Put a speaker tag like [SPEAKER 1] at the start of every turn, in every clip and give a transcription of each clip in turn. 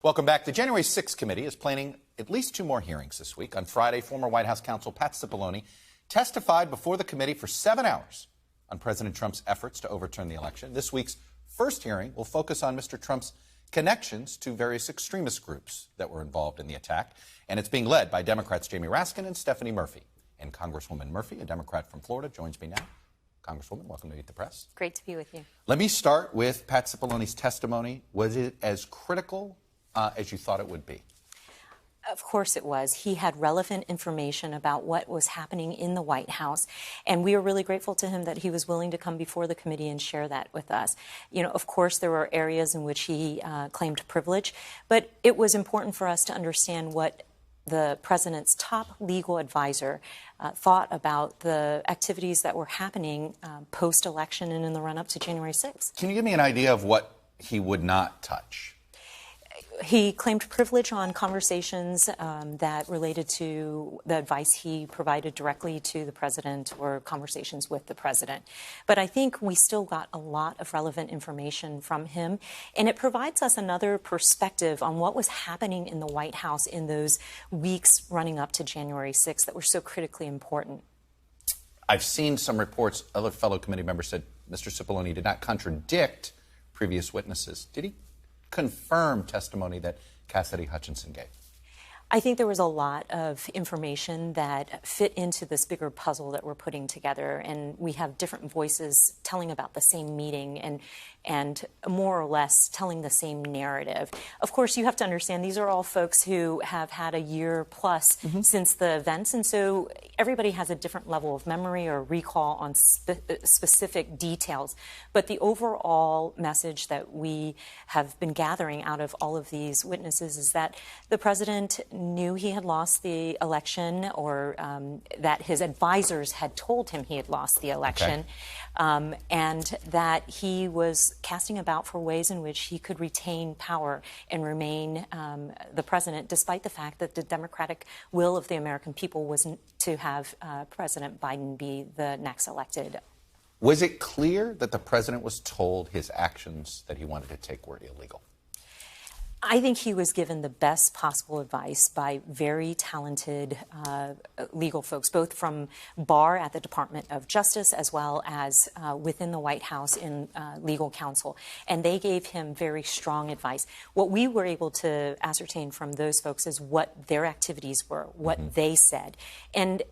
[SPEAKER 1] Welcome back. The January 6th committee is planning at least 2 more hearings this week. On Friday, former White House counsel Pat Cipollonis testified before the committee for 7 hours on President Trump's efforts to overturn the election. This week's first hearing will focus on Mr. Trump's connections to various extremist groups that were involved in the attack. And it's being led by Democrats Jamie Raskin and Stephanie Murphy. And Congresswoman Murphy, a Democrat from Florida, joins me now. Congresswoman, welcome to Meet the Press.
[SPEAKER 2] Great to be with you.
[SPEAKER 1] Let me start with Pat Cipollonis' testimony. Was it as critical as you thought it would be?
[SPEAKER 2] Of course it was. He had relevant information about what was happening in the White House, and we are really grateful to him that he was willing to come before the committee and share that with us. You know, of course, there were areas in which he claimed privilege, but it was important for us to understand what the president's top legal advisor thought about the activities that were happening post-election and in the run-up to January 6th.
[SPEAKER 1] Can you give me an idea of what he would not touch?
[SPEAKER 2] He claimed privilege on conversations that related to the advice he provided directly to the president or conversations with the president. But I think we still got a lot of relevant information from him, and it provides us another perspective on what was happening in the White House in those weeks running up to January 6th that were so critically important.
[SPEAKER 1] I've seen some reports, other fellow committee members said Mr. Cipollonis did not contradict previous witnesses. Did he confirm testimony that Cassidy Hutchinson gave?
[SPEAKER 2] I think there was a lot of information that fit into this bigger puzzle that we're putting together, and we have different voices telling about the same meeting and more or less telling the same narrative. Of course, you have to understand these are all folks who have had a year plus since the events, and so everybody has a different level of memory or recall on specific details. But the overall message that we have been gathering out of all of these witnesses is that the president knew he had lost the election, or that his advisors had told him he had lost the election, and that he was casting about for ways in which he could retain power and remain the president, despite the fact that the democratic will of the American people was to have President Biden be the next elected.
[SPEAKER 1] Was it clear that the president was told his actions that he wanted to take were illegal?
[SPEAKER 2] I think he was given the best possible advice by very talented legal folks, both from Barr at the Department of Justice as well as within the White House in legal counsel. And they gave him very strong advice. What we were able to ascertain from those folks is what their activities were, what they said. And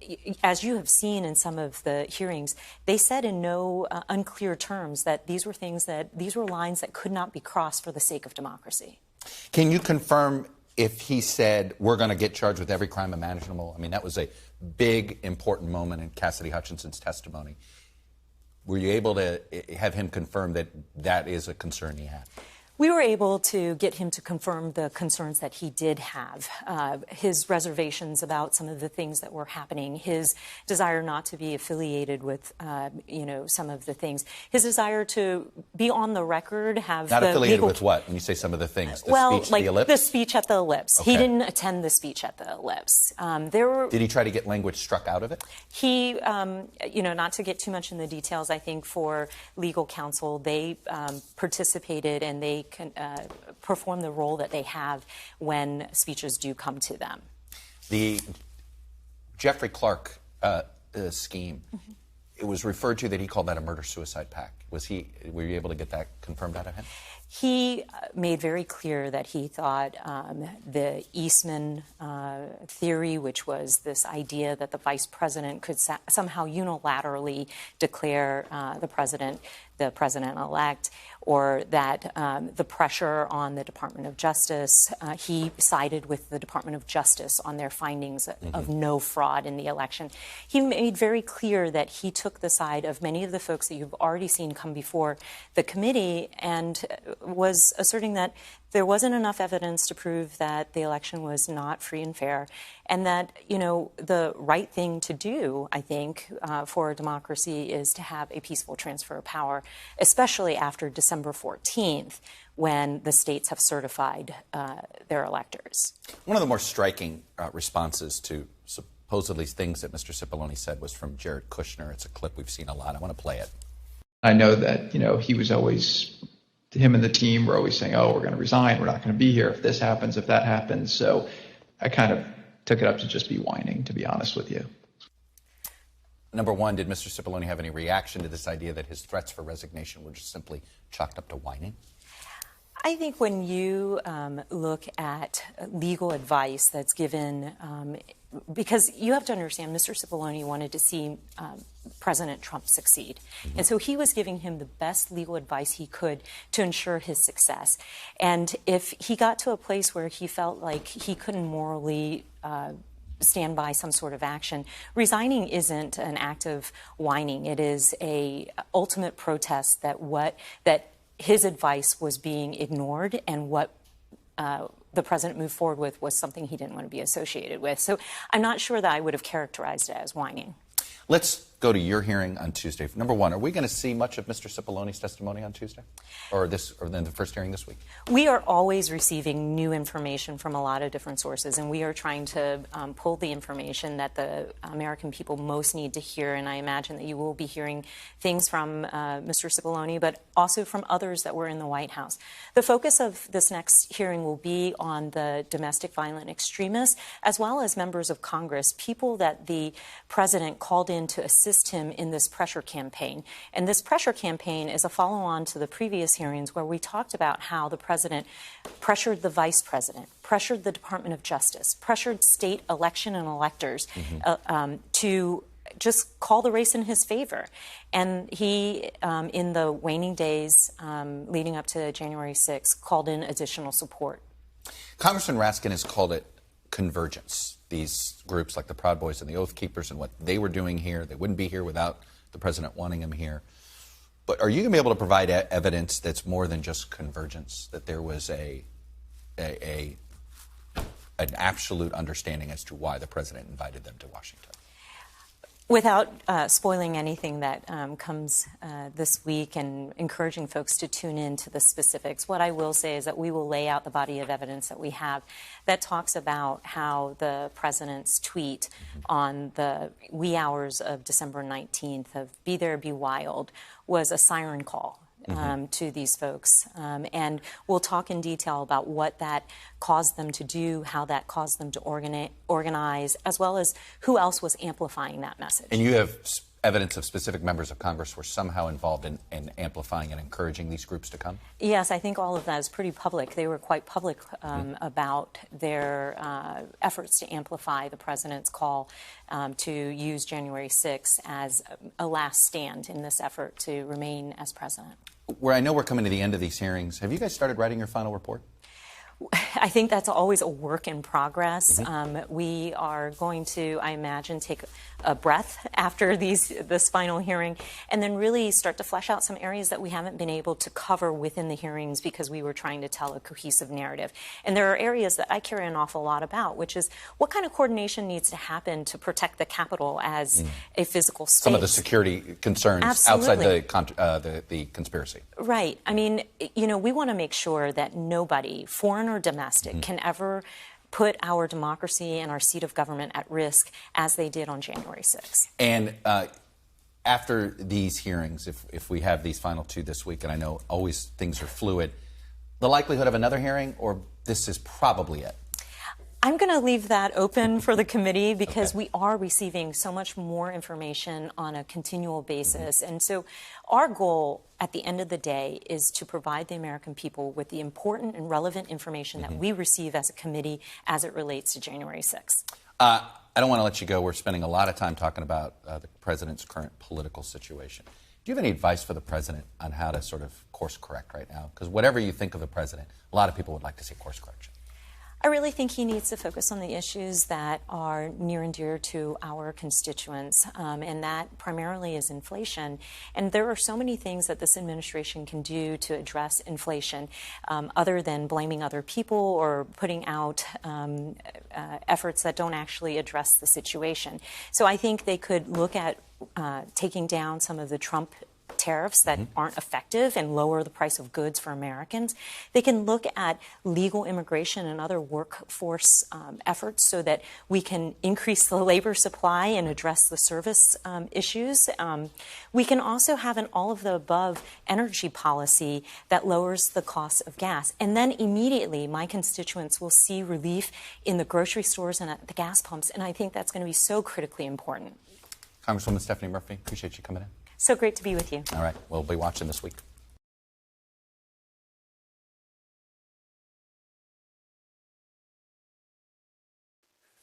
[SPEAKER 2] as you have seen in some of the hearings, they said in no unclear terms that these were lines that could not be crossed for the sake of democracy.
[SPEAKER 1] Can you confirm if he said, we're going to get charged with every crime imaginable? I mean, that was a big, important moment in Cassidy Hutchinson's testimony. Were you able to have him confirm that that is a concern he had?
[SPEAKER 2] We were able to get him to confirm the concerns that he did have, his reservations about some of the things that were happening, his desire not to be affiliated with, some of the things, his desire to be on the record, have
[SPEAKER 1] not
[SPEAKER 2] the
[SPEAKER 1] affiliated
[SPEAKER 2] legal...
[SPEAKER 1] with what? When you say some of the things, the
[SPEAKER 2] well,
[SPEAKER 1] speech,
[SPEAKER 2] like
[SPEAKER 1] the ellipse?
[SPEAKER 2] the speech at the ellipse.
[SPEAKER 1] Okay.
[SPEAKER 2] He didn't attend the speech at the ellipse.
[SPEAKER 1] Did he try to get language struck out of it?
[SPEAKER 2] He, not to get too much in the details, I think for legal counsel, they participated and they can perform the role that they have when speeches do come to them.
[SPEAKER 1] The Jeffrey Clark scheme, it was referred to that he called that a murder-suicide pact. Were you able to get that confirmed out of him?
[SPEAKER 2] He made very clear that he thought the Eastman theory, which was this idea that the vice president could somehow unilaterally declare the president-elect, or that the pressure on the Department of Justice, he sided with the Department of Justice on their findings of no fraud in the election. He made very clear that he took the side of many of the folks that you've already seen come before the committee and was asserting that there wasn't enough evidence to prove that the election was not free and fair, and that, the right thing to do, I think, for a democracy is to have a peaceful transfer of power, especially after December 14th, when the states have certified their electors.
[SPEAKER 1] One of the more striking responses to supposedly things that Mr. Cipollonis said was from Jared Kushner. It's a clip we've seen a lot. I want to play it.
[SPEAKER 3] I know that, he was always him and the team were always saying, oh, we're going to resign. We're not going to be here if this happens, if that happens. So I kind of took it up to just be whining, to be honest with you.
[SPEAKER 1] Number one, did Mr. Cipollone have any reaction to this idea that his threats for resignation were just simply chalked up to whining?
[SPEAKER 2] I think when you look at legal advice that's given, because you have to understand Mr. Cipollone wanted to see President Trump succeed. Mm-hmm. And so he was giving him the best legal advice he could to ensure his success. And if he got to a place where he felt like he couldn't morally stand by some sort of action, resigning isn't an act of whining. It is a ultimate protest that his advice was being ignored, and what the president moved forward with was something he didn't want to be associated with. So I'm not sure that I would have characterized it as whining.
[SPEAKER 1] Let's go to your hearing on Tuesday. Number one, are we going to see much of Mr. Cipollone's testimony on Tuesday, or then the first hearing this week? We
[SPEAKER 2] are always receiving new information from a lot of different sources, and we are trying to pull the information that the American people most need to hear. And I imagine that you will be hearing things from Mr. Cipollone, but also from others that were in the White House. The focus of this next hearing will be on the domestic violent extremists, as well as members of Congress, people that the president called in to assist him in this pressure campaign. And this pressure campaign is a follow-on to the previous hearings where we talked about how the president pressured the vice president, pressured the Department of Justice, pressured state election and electors to just call the race in his favor. And he, in the waning days leading up to January 6th, called in additional support.
[SPEAKER 1] Congressman Raskin has called it Convergence. These groups like the Proud Boys and the Oath Keepers and what they were doing here, they wouldn't be here without the president wanting them here. But are you going to be able to provide evidence that's more than just convergence, that there was an absolute understanding as to why the president invited them to Washington?
[SPEAKER 2] Without spoiling anything that comes this week and encouraging folks to tune in to the specifics, what I will say is that we will lay out the body of evidence that we have that talks about how the president's tweet on the wee hours of December 19th of "Be There, Be Wild" was a siren call to these folks. And we'll talk in detail about what that caused them to do, how that caused them to organize, as well as who else was amplifying that message. And you have evidence of specific members of Congress were somehow involved in amplifying and encouraging these groups to come? Yes, I think all of that is pretty public. They were quite public about their efforts to amplify the president's call to use January 6th as a last stand in this effort to remain as president. Where I know we're coming to the end of these hearings, have you guys started writing your final report? I think that's always a work in progress. We are going to, I imagine, take a breath after this final hearing and then really start to flesh out some areas that we haven't been able to cover within the hearings because we were trying to tell a cohesive narrative. And there are areas that I care an awful lot about, which is what kind of coordination needs to happen to protect the Capitol as a physical space. Some of the security concerns outside the conspiracy. Right. I mean, you know, we want to make sure that nobody, foreign or domestic, can ever put our democracy and our seat of government at risk as they did on January 6th. And after these hearings, if we have these final two this week, and I know always things are fluid, the likelihood of another hearing, or this is probably it? I'm going to leave that open for the committee because we are receiving so much more information on a continual basis. And so our goal at the end of the day is to provide the American people with the important and relevant information that we receive as a committee as it relates to January 6th. I don't want to let you go. We're spending a lot of time talking about the president's current political situation. Do you have any advice for the president on how to sort of course correct right now? Because whatever you think of the president, a lot of people would like to see course correction. I really think he needs to focus on the issues that are near and dear to our constituents, and that primarily is inflation. And there are so many things that this administration can do to address inflation, other than blaming other people or putting out efforts that don't actually address the situation. So I think they could look at taking down some of the Trump tariffs that aren't effective and lower the price of goods for Americans. They can look at legal immigration and other workforce efforts so that we can increase the labor supply and address the service issues. We can also have an all-of-the-above energy policy that lowers the cost of gas. And then immediately my constituents will see relief in the grocery stores and at the gas pumps. And I think that's going to be so critically important.
[SPEAKER 1] Congresswoman Stephanie Murphy, appreciate you coming in.
[SPEAKER 2] So great to be with you.
[SPEAKER 1] All right, we'll be watching this week.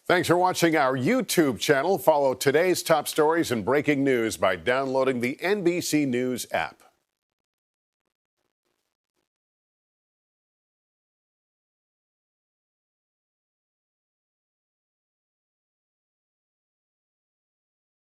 [SPEAKER 4] Thanks for watching our YouTube channel. Follow today's top stories and breaking news by downloading the NBC News app.